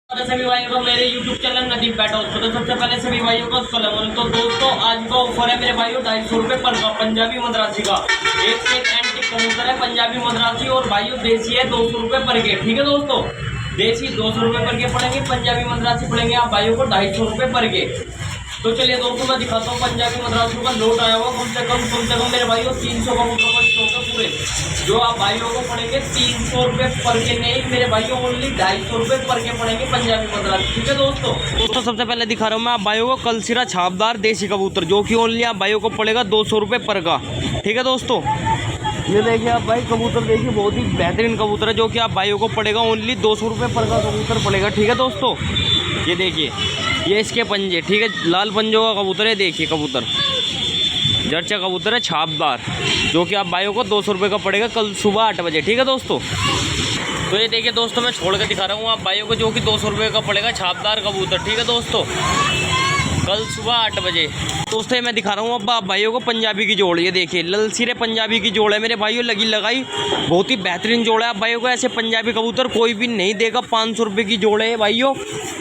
सभी भाइयों को मेरे YouTube चैनल नदीम पेट हाउस तो सबसे पहले सभी भाइयों को अस्सलाम वालेकुम। तो दोस्तों आज का ऑफर है मेरे भाइयों 250 रुपये पर का पंजाबी मद्रासी का एक से एक एंटीक कबूतर है पंजाबी मद्रासी और भाइयों देसी है 200 रुपये पर के। ठीक है दोस्तों, देसी 200 रुपये पर के पड़ेंगे, पंजाबी मद्रासी पड़ेंगे आप भाइयों को 250 रुपये पर के। तो चलिए दोस्तों मैं दिखाता हूँ पंजाबी मद्रासों का लोट आया हुआ कम से कम मेरे भाइयों 300 कबूतरों का स्टॉक है पूरे, जो आप भाइयों को पड़ेंगे 300 रुपये पर के, नहीं मेरे भाइयों ओनली 250 रुपये पर के पड़ेंगे पंजाबी मद्रासी। ठीक है दोस्तों सबसे पहले दिखा रहा हूँ मैं आप भाइयों को कलसिरा छापदार देसी कबूतर, जो कि ओनली आप भाइयों को पड़ेगा 200 रुपये पर का। ठीक है दोस्तों, ये देखिए आप भाई कबूतर देखिए, बहुत ही बेहतरीन कबूतर है, जो कि आप भाइयों को पड़ेगा ओनली 200 रुपये पर का कबूतर पड़ेगा। ठीक है दोस्तों, ये देखिए ये इसके पंजे, ठीक है लाल पंजों का कबूतर है, देखिए कबूतर जर्चा कबूतर है छापदार, जो कि आप भाइयों को 200 रुपये का पड़ेगा कल सुबह 8 बजे। ठीक है दोस्तों, तो ये देखिए दोस्तों मैं छोड़ के दिखा रहा हूँ आप भाइयों को, जो कि 200 रुपये का पड़ेगा छापदार कबूतर। ठीक है दोस्तों, कल सुबह 8 बजे। दोस्तों मैं दिखा रहा हूँ अब आप भाइयों को पंजाबी की जोड़, ये देखिए ललसीरे पंजाबी की जोड़ है मेरे भाइयों, लगी लगाई बहुत ही बेहतरीन जोड़ है। आप भाइयों को ऐसे पंजाबी कबूतर कोई भी नहीं देगा। 500 रुपये की जोड़ है भाइयों,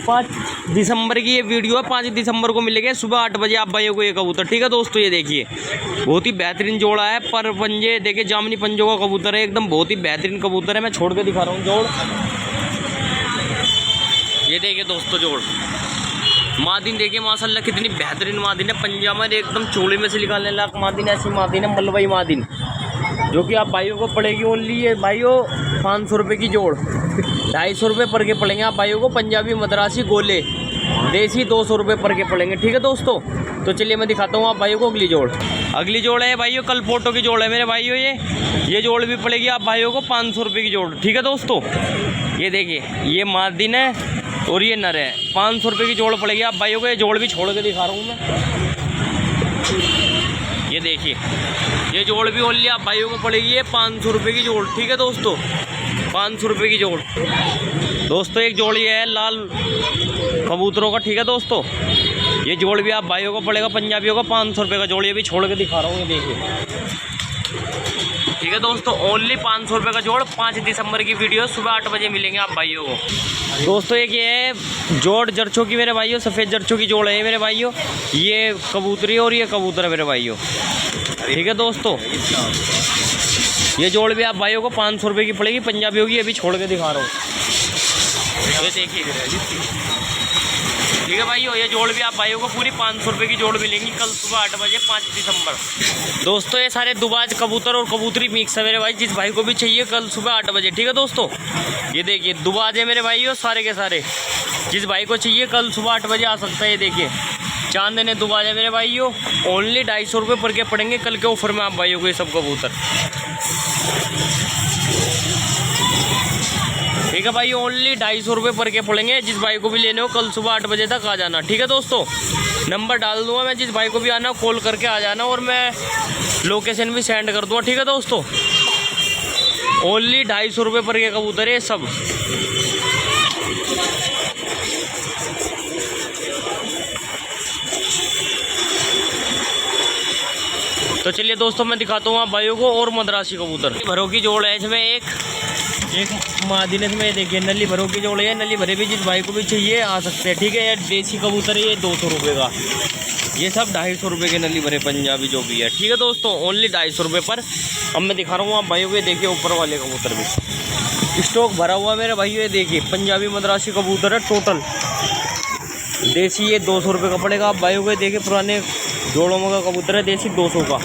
5 दिसंबर की ये वीडियो है, 5 दिसंबर को मिलेगा सुबह 8 बजे आप भाइयों को ये कबूतर। ठीक है दोस्तों, ये देखिए बहुत ही बेहतरीन जोड़ा है, पर पंजे देखिए जामनी पंजों का कबूतर है, एकदम बहुत ही बेहतरीन कबूतर है। मैं छोड़ के दिखा रहा हूँ जोड़, ये देखिए दोस्तों जोड़ मादिन देखिए माशाल्लाह कितनी बेहतरीन मादिन है, पंजाब में एकदम चोली में से निकालने लायक मादिन, ऐसी मादिन है मलबई मादिन, जो कि आप भाइयों को पड़ेगी ओनली ये भाइयों 500 रुपये की जोड़, 250 रुपये पर के पड़ेंगे आप भाइयों को। पंजाबी मद्रासी गोले देसी 200 रुपये पर के पड़ेंगे। ठीक है दोस्तों, तो चलिए मैं दिखाता हूँ आप भाइयों को अगली जोड़। अगली जोड़ है भाइयों कल फोटो की जोड़ है मेरे भाइयों, ये जोड़ भी पड़ेगी आप भाइयों को 500 रुपये की जोड़। ठीक है दोस्तों, ये देखिए ये मादिन है और ये नर है, 500 रुपये की जोड़ पड़ेगी आप भाइयों को। ये जोड़ भी छोड़ के दिखा रहा हूँ मैं, ये देखिए ये जोड़ भी ओनली आप भाइयों को पड़ेगी ये 500 रुपये की जोड़। ठीक है दोस्तों, 500 रुपये की जोड़। दोस्तों एक जोड़ ये है लाल कबूतरों का। ठीक है दोस्तों, ये जोड़ भी आप भाइयों को पड़ेगा पंजाबियों का 500 रुपये का जोड़, ये भी छोड़ के दिखा रहा हूँ, ये देखिए। ठीक है दोस्तों, ओनली 500 रुपये का जोड़, 5 दिसंबर की वीडियो सुबह 8 बजे मिलेंगे आप भाइयों को। दोस्तों एक ये है जोड़ जर्चों की मेरे भाइयों, सफ़ेद जर्चों की जोड़ है मेरे भाइयों, ये कबूतरी और ये कबूतर है मेरे भाइयों। ठीक है दोस्तों, ये जोड़ भी आप भाइयों को 500 रुपये की पड़ेगी पंजाबियों की, ये भी छोड़ के दिखा रहा हूँ, ये देखिए। ठीक है भाइयों, ये जोड़ भी आप भाइयों को पूरी 500 रुपये की जोड़ मिलेंगी कल सुबह 8 बजे 5 दिसंबर। दोस्तों ये सारे दुबाज कबूतर और कबूतरी मिक्स है मेरे भाई, जिस भाई को भी चाहिए कल सुबह 8 बजे। ठीक है दोस्तों, ये देखिए दुबाज है मेरे भाइयों सारे के सारे, जिस भाई को चाहिए कल सुबह 8 बजे आ सकता है। ये देखिए चांदने दुबाज है मेरे भाइयों, ओनली 250 रुपये पर के पड़ेंगे कल के ऑफर में आप भाइयों को ये सब कबूतर। ठीक है भाई, ओनली 250 रुपये पर के पड़ेंगे, जिस भाई को भी लेने हो कल सुबह 8 बजे तक आ जाना। ठीक है दोस्तों, नंबर डाल दूंगा मैं, जिस भाई को भी आना कॉल करके आ जाना, और मैं लोकेशन भी सेंड कर दूंगा। ठीक है दोस्तों, ओनली 250 रुपये पर के कबूतर है सब। तो चलिए दोस्तों मैं दिखाता हूँ आप भाइयों को और मद्रासी कबूतर। भरों की जोड़ है इसमें एक मादिन में, देखिए नली भरों की जोड़ है, नली भरे भी जिस भाई को भी चाहिए आ सकते हैं। ठीक है, ये देसी कबूतर है, ये 200 रुपये का, ये सब 250 रुपये के नली भरे पंजाबी जो भी है। ठीक है दोस्तों, ओनली 250 रुपये पर। अब मैं दिखा रहा हूँ आप भाइयों को, ये देखिए ऊपर वाले कबूतर भी स्टॉक भरा हुआ है मेरे भाइयों, ये देखिए पंजाबी मद्रासी कबूतर है टोटल देसी, ये 200 रुपये का पड़ेगा आप भाइयों को। देखिए पुराने जोड़ों का कबूतर है देसी 200 का।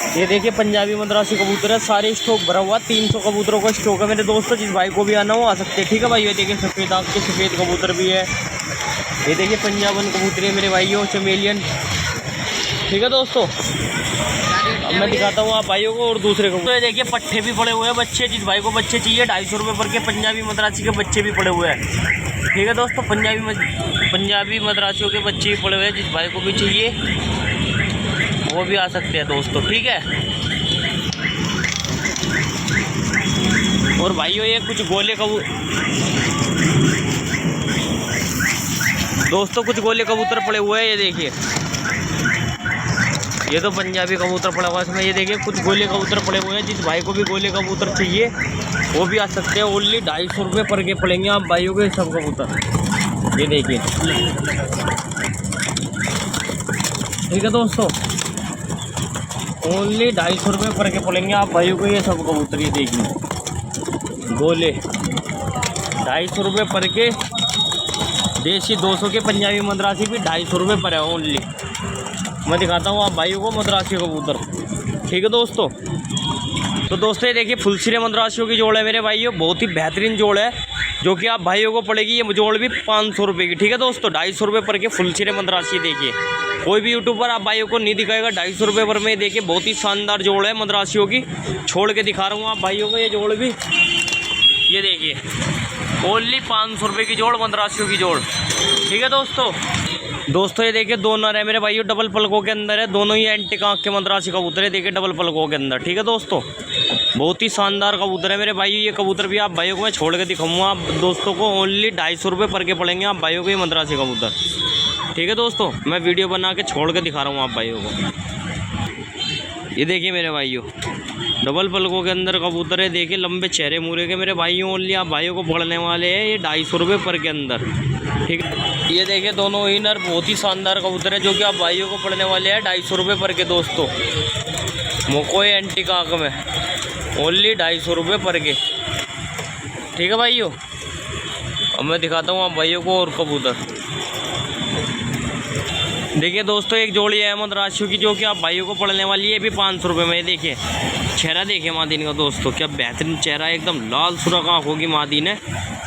ये देखिए पंजाबी मद्रासी कबूतर है, सारे स्टॉक भरा हुआ, 300 कबूतरों का स्टॉक है मेरे दोस्तों, जिस भाई को भी आना हो आ सकते हैं। ठीक है भाई, ये देखिए सफ़ेद आँख के सफ़ेद कबूतर भी है, ये देखिए पंजाबन कबूतर है मेरे भाइयों, चमेलियन। ठीक है दोस्तों, अब मैं दिखाता हूँ आप भाइयों को और दूसरे को। तो ये देखिए पट्ठे भी पड़े हुए हैं बच्चे, जिस भाई को बच्चे चाहिए 250 रुपये पर के पंजाबी मद्रासी के बच्चे भी पड़े हुए हैं। ठीक है दोस्तों, पंजाबी मद्रासियों के बच्चे भी पड़े हुए हैं, जिस भाई को भी चाहिए वो भी आ सकते हैं दोस्तों। ठीक है, और भाइयों ये कुछ गोले दोस्तों कुछ गोले कबूतर पड़े हुए हैं, ये देखिए ये तो पंजाबी कबूतर पड़ा हुआ है इसमें। ये देखिए कुछ गोले कबूतर पड़े हुए हैं, जिस भाई को भी गोले कबूतर चाहिए वो भी आ सकते हैं। ओनली 250 रुपये पर के पड़ेंगे आप भाइयों के सब कबूतर। ये देखिए ठीक है दोस्तों, ओनली 250 रुपये पर के पड़ेंगे आप भाइयों को ये सब कबूतर। ये देखिए गोले 250 रुपये पर के, देसी 200 के, पंजाबी मद्रासी भी 250 रुपये पर है ओनली। मैं दिखाता हूँ आप भाइयों को मद्रासी कबूतर। ठीक है दोस्तों, तो दोस्तों ये देखिए फुलसिरे मद्रासियों की जोड़ है मेरे भाइयों, बहुत ही बेहतरीन जोड़ है जो कि आप भाइयों को पड़ेगी ये जोड़ भी 500 रुपये की। ठीक है दोस्तों, 250 रुपये पर के फुलसिरे मद्रासी। देखिए कोई भी यूट्यूबर आप भाइयों को नहीं दिखाएगा 250 रुपये पर में। देखिए बहुत ही शानदार जोड़ है मद्रासियों की, छोड़ के दिखा रहा हूँ आप भाइयों को ये जोड़ भी। ये देखिए ओनली 500 रुपये की जोड़, मद्रासियों की जोड़। ठीक है दोस्तों ये देखिए दो नर है मेरे भाइयों, डबल पलकों के अंदर है, दोनों ही एंटी आँख के मद्रासी कबूतर है। देखिए डबल पलकों के अंदर। ठीक है दोस्तों, बहुत ही शानदार कबूतर है मेरे भाइयों। ये कबूतर भी आप भाइयों को मैं छोड़ के दिखाऊंगा आप दोस्तों को। ओनली 250 रुपये पर के पड़ेंगे आप भाइयों को ये मद्रासी कबूतर। ठीक है दोस्तों, मैं वीडियो बना के छोड़ के दिखा रहा हूँ आप भाइयों को। ये देखिए मेरे भाइयों डबल पलकों के अंदर कबूतर है। देखिए लंबे चेहरे मुरे के मेरे भाइयों, ओनली आप भाइयों को पड़ने वाले हैं ये 250 रुपये पर के अंदर। ठीक है, ये देखिए दोनों ही नर बहुत ही शानदार कबूतर है जो कि आप भाइयों को पड़ने वाले हैं 250 रुपये पर के दोस्तों। मोकोई एंटी काक में ओनली 250 रुपये पर के। ठीक है भाइयों, अब मैं दिखाता हूँ आप भाइयों को और कबूतर। देखिए दोस्तों एक जोड़ी है मद्रासियों की जो कि आप भाइयों को पड़ने वाली है भी 500 रुपये में। देखिए चेहरा देखिए मादीन का दोस्तों, क्या बेहतरीन चेहरा है, एकदम लाल सुरख आँखों की मादीन है।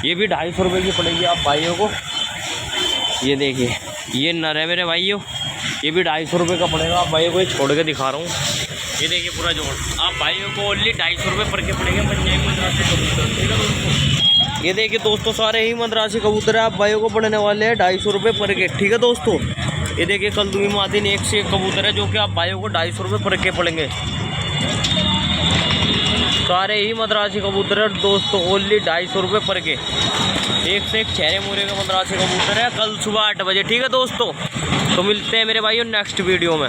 ये भी 250 रुपये की पड़ेगी आप भाइयों को। ये देखिए ये नर है मेरे भाइयों, ये भी 250 रुपये का पड़ेगा आप भाइयों को। ये छोड़ के दिखा रहा हूँ। ये देखिए पूरा जोड़ आप भाइयों को ओनली 250 रुपये पर के पड़ेंगे पंजाबी मद्रासी कबूतर। ठीक है दोस्तों, ये देखिए दोस्तों सारे ही मद्रासी कबूतर है आप भाइयों को पड़ने वाले हैं 250 रुपये पर के। ठीक है दोस्तों, ये देखिए कल दूमी मादीन एक से एक कबूतर है जो कि आप भाइयों को 250 रुपये पर के पड़ेंगे। सारे ही मद्रासी कबूतर है दोस्तों, ओनली 250 रुपये पर के। एक से एक चेहरे मुरे का मद्रासी कबूतर है, कल सुबह 8 बजे। ठीक है दोस्तों, तो मिलते हैं मेरे भाइयों नेक्स्ट वीडियो में।